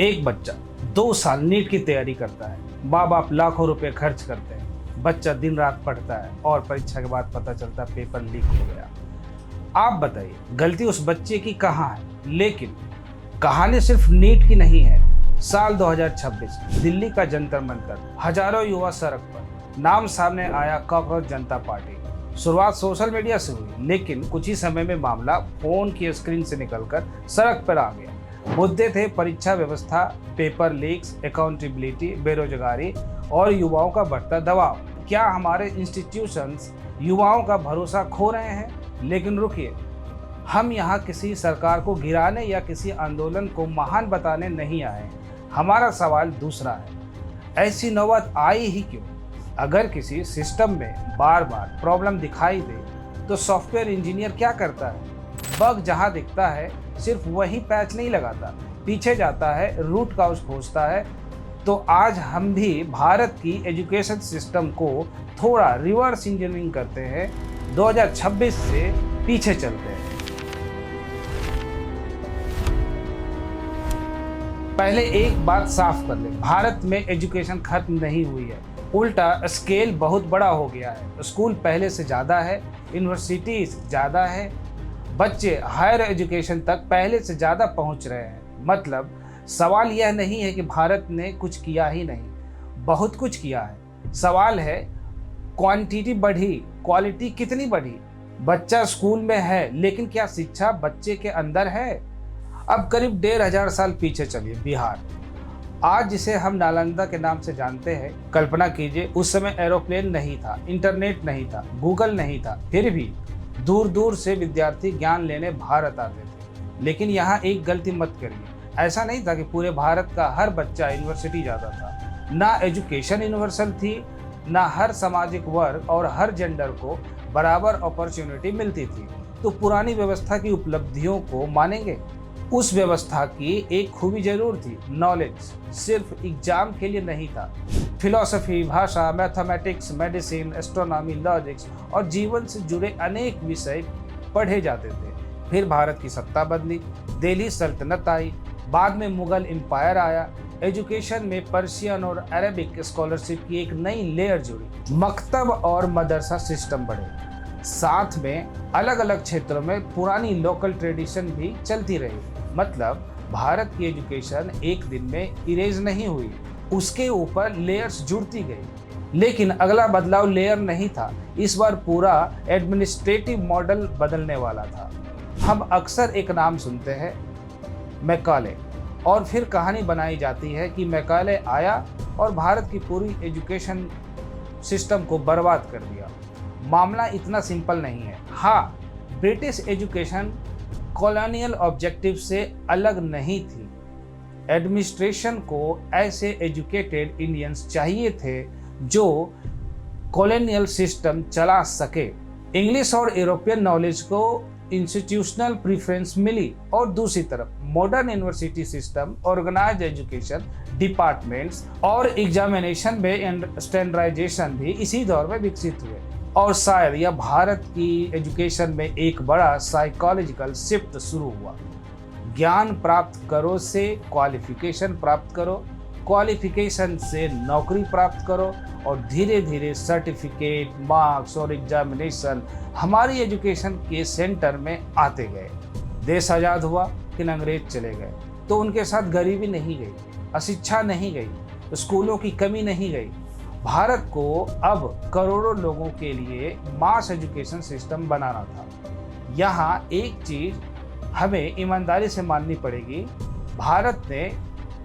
एक बच्चा 2 साल नीट की तैयारी करता है, माँ बाप लाखों रुपए खर्च करते हैं, बच्चा दिन रात पढ़ता है और परीक्षा के बाद पता चलता है पेपर लीक हो गया। आप बताइए गलती उस बच्चे की कहाँ है? लेकिन कहानी सिर्फ नीट की नहीं है। साल 2026 दिल्ली का जंतर मंतर, हजारों युवा सड़क पर, नाम सामने आया कॉकरोच जनता पार्टी। शुरुआत सोशल मीडिया से हुई, लेकिन कुछ ही समय में मामला फोन की स्क्रीन से निकलकर सड़क पर आ गया। मुद्दे थे परीक्षा व्यवस्था, पेपर लीक्स, अकाउंटेबिलिटी, बेरोजगारी और युवाओं का बढ़ता दबाव। क्या हमारे इंस्टीट्यूशंस युवाओं का भरोसा खो रहे हैं? लेकिन रुकिए, हम यहाँ किसी सरकार को गिराने या किसी आंदोलन को महान बताने नहीं आए। हमारा सवाल दूसरा है, ऐसी नौबत आई ही क्यों? अगर किसी सिस्टम में बार बार प्रॉब्लम दिखाई दे तो सॉफ्टवेयर इंजीनियर क्या करता है? बग जहाँ दिखता है सिर्फ वही पैच नहीं लगाता, पीछे जाता है, रूट कॉज खोजता है। तो आज हम भी भारत की एजुकेशन सिस्टम को थोड़ा रिवर्स इंजीनियरिंग करते हैं, 2026 से पीछे चलते हैं। पहले एक बात साफ कर ले, भारत में एजुकेशन खत्म नहीं हुई है, उल्टा स्केल बहुत बड़ा हो गया है। स्कूल पहले से ज़्यादा है, यूनिवर्सिटीज ज़्यादा है, बच्चे हायर एजुकेशन तक पहले से ज़्यादा पहुंच रहे हैं। मतलब सवाल यह नहीं है कि भारत ने कुछ किया ही नहीं, बहुत कुछ किया है। सवाल है क्वांटिटी बढ़ी, क्वालिटी कितनी बढ़ी? बच्चा स्कूल में है, लेकिन क्या शिक्षा बच्चे के अंदर है? अब करीब 1500 साल पीछे चलिए, बिहार, आज जिसे हम नालंदा के नाम से जानते हैं, कल्पना कीजिए उस समय एरोप्लेन नहीं था, इंटरनेट नहीं था, गूगल नहीं था, फिर भी दूर दूर से विद्यार्थी ज्ञान लेने भारत आते थे। लेकिन यहाँ एक गलती मत करिए, ऐसा नहीं था कि पूरे भारत का हर बच्चा यूनिवर्सिटी जाता था। ना एजुकेशन यूनिवर्सल थी, ना हर सामाजिक वर्ग और हर जेंडर को बराबर अपॉर्चुनिटी मिलती थी। तो पुरानी व्यवस्था की उपलब्धियों को मानेंगे? उस व्यवस्था की एक खूबी जरूर थी, नॉलेज सिर्फ एग्जाम के लिए नहीं था। फिलॉसफी, भाषा, मैथमेटिक्स, मेडिसिन, एस्ट्रोनॉमी, लॉजिक्स और जीवन से जुड़े अनेक विषय पढ़े जाते थे। फिर भारत की सत्ता बदली, दिल्ली सल्तनत आई, बाद में मुगल एम्पायर आया। एजुकेशन में पर्शियन और अरबिक स्कॉलरशिप की एक नई लेयर जुड़ी, मकतब और मदरसा सिस्टम बढ़े। साथ में अलग अलग क्षेत्रों में पुरानी लोकल ट्रेडिशन भी चलती रही। मतलब भारत की एजुकेशन एक दिन में इरेज नहीं हुई, उसके ऊपर लेयर्स जुड़ती गई। लेकिन अगला बदलाव लेयर नहीं था, इस बार पूरा एडमिनिस्ट्रेटिव मॉडल बदलने वाला था। हम अक्सर एक नाम सुनते हैं, मैकाले, और फिर कहानी बनाई जाती है कि मैकाले आया और भारत की पूरी एजुकेशन सिस्टम को बर्बाद कर दिया। मामला इतना सिंपल नहीं है। हाँ, ब्रिटिश एजुकेशन कॉलोनियल ऑब्जेक्टिव से अलग नहीं थी। एडमिनिस्ट्रेशन को ऐसे एजुकेटेड इंडियंस चाहिए थे जो कॉलोनियल सिस्टम चला सके। इंग्लिश और यूरोपियन नॉलेज को इंस्टीट्यूशनल प्रेफरेंस मिली, और दूसरी तरफ modern university system, organised education departments और एग्जामिनेशन में स्टैंडर्डाइजेशन भी इसी दौर में विकसित हुए। और शायद यह भारत की एजुकेशन में एक बड़ा साइकोलॉजिकल शिफ्ट शुरू हुआ। ज्ञान प्राप्त करो से क्वालिफिकेशन प्राप्त करो, क्वालिफिकेशन से नौकरी प्राप्त करो, और धीरे धीरे सर्टिफिकेट, मार्क्स और एग्जामिनेशन हमारी एजुकेशन के सेंटर में आते गए। देश आज़ाद हुआ, लेकिन अंग्रेज चले गए तो उनके साथ गरीबी नहीं गई, अशिक्षा नहीं गई, स्कूलों की कमी नहीं गई। भारत को अब करोड़ों लोगों के लिए मास एजुकेशन सिस्टम बनाना था। यहाँ एक चीज हमें ईमानदारी से माननी पड़ेगी, भारत ने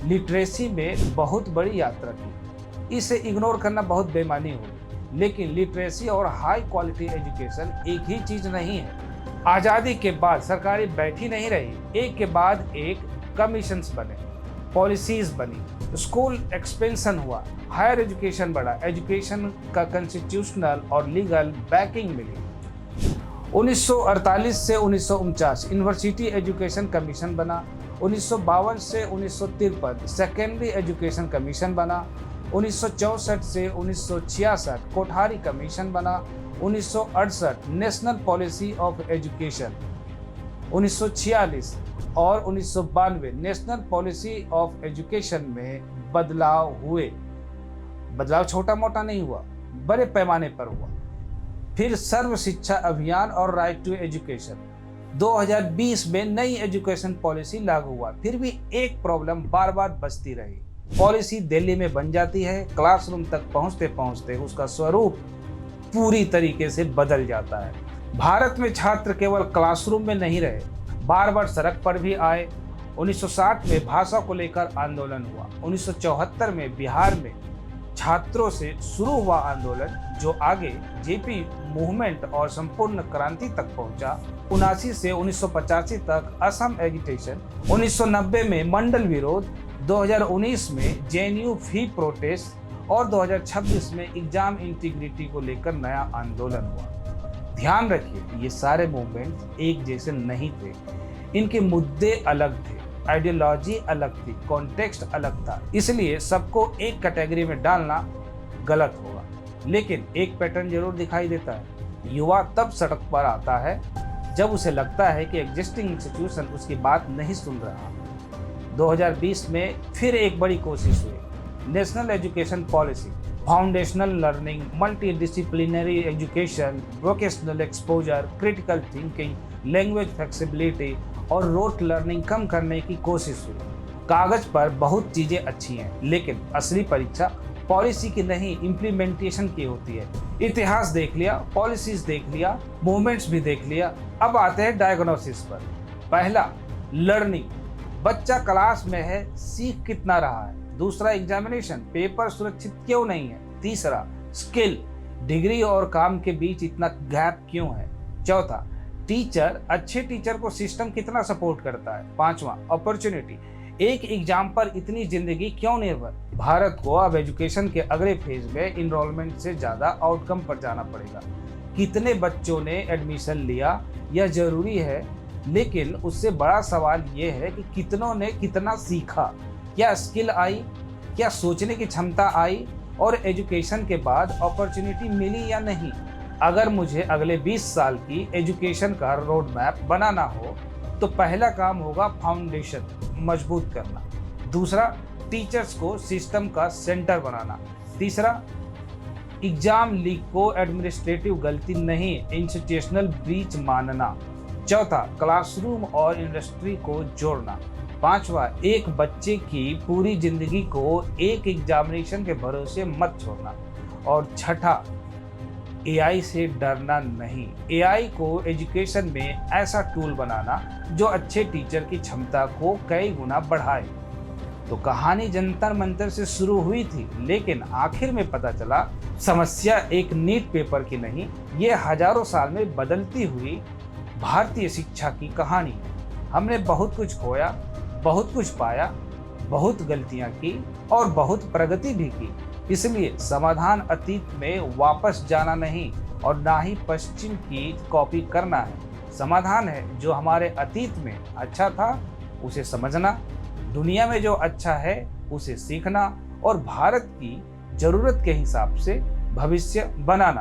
लिटरेसी में बहुत बड़ी यात्रा की, इसे इग्नोर करना बहुत बेईमानी होगी। लेकिन लिटरेसी और हाई क्वालिटी एजुकेशन एक ही चीज नहीं है। आज़ादी के बाद सरकारें बैठी नहीं रही, एक के बाद एक कमीशंस बने, पॉलिसीज बनी, स्कूल एक्सपेंशन हुआ, हायर एजुकेशन बढ़ा, एजुकेशन का कॉन्स्टिट्यूशनल और लीगल बैकिंग मिली। 1948 से 1949 यूनिवर्सिटी एजुकेशन कमीशन बना, 1952 से 1953 सेकेंडरी एजुकेशन कमीशन बना, 1964 से 1966 कोठारी कमीशन बना, 1968 नेशनल पॉलिसी ऑफ एजुकेशन, 1946 और 1992 नेशनल पॉलिसी ऑफ एजुकेशन में बदलाव हुए। बदलाव छोटा मोटा नहीं हुआ, बड़े पैमाने पर हुआ। फिर सर्व शिक्षा अभियान और राइट टू एजुकेशन। 2020 में नई एजुकेशन पॉलिसी लागू हुआ, फिर भी एक प्रॉब्लम बार बार बचती रही। पॉलिसी दिल्ली में बन जाती है, क्लासरूम तक पहुंचते पहुंचते उसका स्वरूप पूरी तरीके से बदल जाता है। भारत में छात्र केवल क्लासरूम में नहीं रहे, बार बार सड़क पर भी आए। 1960 में भाषा को लेकर आंदोलन हुआ। 1974 में बिहार में छात्रों से शुरू हुआ आंदोलन, जो आगे जेपी मूवमेंट और संपूर्ण क्रांति तक पहुंचा। 79 से 1985 तक असम एजिटेशन, 1990 में मंडल विरोध, 2019 में जेएनयू फी प्रोटेस्ट और 2026 में एग्जाम इंटीग्रिटी को लेकर नया आंदोलन हुआ। ध्यान रखिए, ये सारे मूवमेंट एक जैसे नहीं थे, इनके मुद्दे अलग थे, आइडियोलॉजी अलग थी, कॉन्टेक्स्ट अलग था। इसलिए सबको एक कैटेगरी में डालना गलत होगा। लेकिन एक पैटर्न जरूर दिखाई देता है। युवा तब सड़क पर आता है जब उसे लगता है कि एग्जिस्टिंग इंस्टीट्यूशन उसकी बात नहीं सुन रहा। 2020 में फिर एक बड़ी कोशिश हुई। National education policy, foundational learning, multi disciplinary education, vocational exposure, critical thinking, language flexibility और रोट लर्निंग कम करने की कोशिश हुई। कागज पर बहुत चीजें अच्छी हैं, लेकिन असली परीक्षा पॉलिसी की नहीं, इम्प्लीमेंटेशन की होती है। इतिहास देख लिया, पॉलिसीज देख लिया, मूवमेंट्स भी देख लिया। अब आते हैं डायग्नोसिस पर। पहला, लर्निंग, बच्चा क्लास में है, सीख कितना रहा है। दूसरा, एग्जामिनेशन, पेपर सुरक्षित क्यों नहीं है। तीसरा, स्किल, डिग्री और काम के बीच इतना गैप क्यों है। चौथा, टीचर, अच्छे टीचर को सिस्टम कितना सपोर्ट करता है। पांचवा, अपॉर्चुनिटी, एक एग्जाम पर इतनी जिंदगी क्यों निर्भर। भारत को अब एजुकेशन के अगले फेज में इनरोलमेंट से ज्यादा आउटकम पर जाना पड़ेगा। कितने बच्चों ने एडमिशन लिया, यह जरूरी है, लेकिन उससे बड़ा सवाल यह है कि कितनों ने कितना सीखा। क्या स्किल आई, क्या सोचने की क्षमता आई, और एजुकेशन के बाद अपॉर्चुनिटी मिली या नहीं। अगर मुझे अगले 20 साल की एजुकेशन का रोड मैप बनाना हो तो पहला काम होगा फाउंडेशन मजबूत करना। दूसरा, टीचर्स को सिस्टम का सेंटर बनाना। तीसरा, एग्जाम लीक को एडमिनिस्ट्रेटिव गलती नहीं, इंस्टीट्यूशनल ब्रीच मानना। चौथा, क्लासरूम और इंडस्ट्री को जोड़ना। पांचवा, एक बच्चे की पूरी जिंदगी को एक एग्जामिनेशन के भरोसे मत छोड़ना। और छठा, एआई से डरना नहीं, एआई को एजुकेशन में ऐसा टूल बनाना जो अच्छे टीचर की क्षमता को कई गुना बढ़ाए। तो कहानी जंतर मंतर से शुरू हुई थी, लेकिन आखिर में पता चला समस्या एक नीट पेपर की नहीं, ये हजारों साल में बदलती हुई भारतीय शिक्षा की कहानी है। हमने बहुत कुछ खोया, बहुत कुछ पाया, बहुत गलतियां की और बहुत प्रगति भी की। इसलिए समाधान अतीत में वापस जाना नहीं और ना ही पश्चिम की कॉपी करना है। समाधान है जो हमारे अतीत में अच्छा था उसे समझना, दुनिया में जो अच्छा है उसे सीखना और भारत की जरूरत के हिसाब से भविष्य बनाना।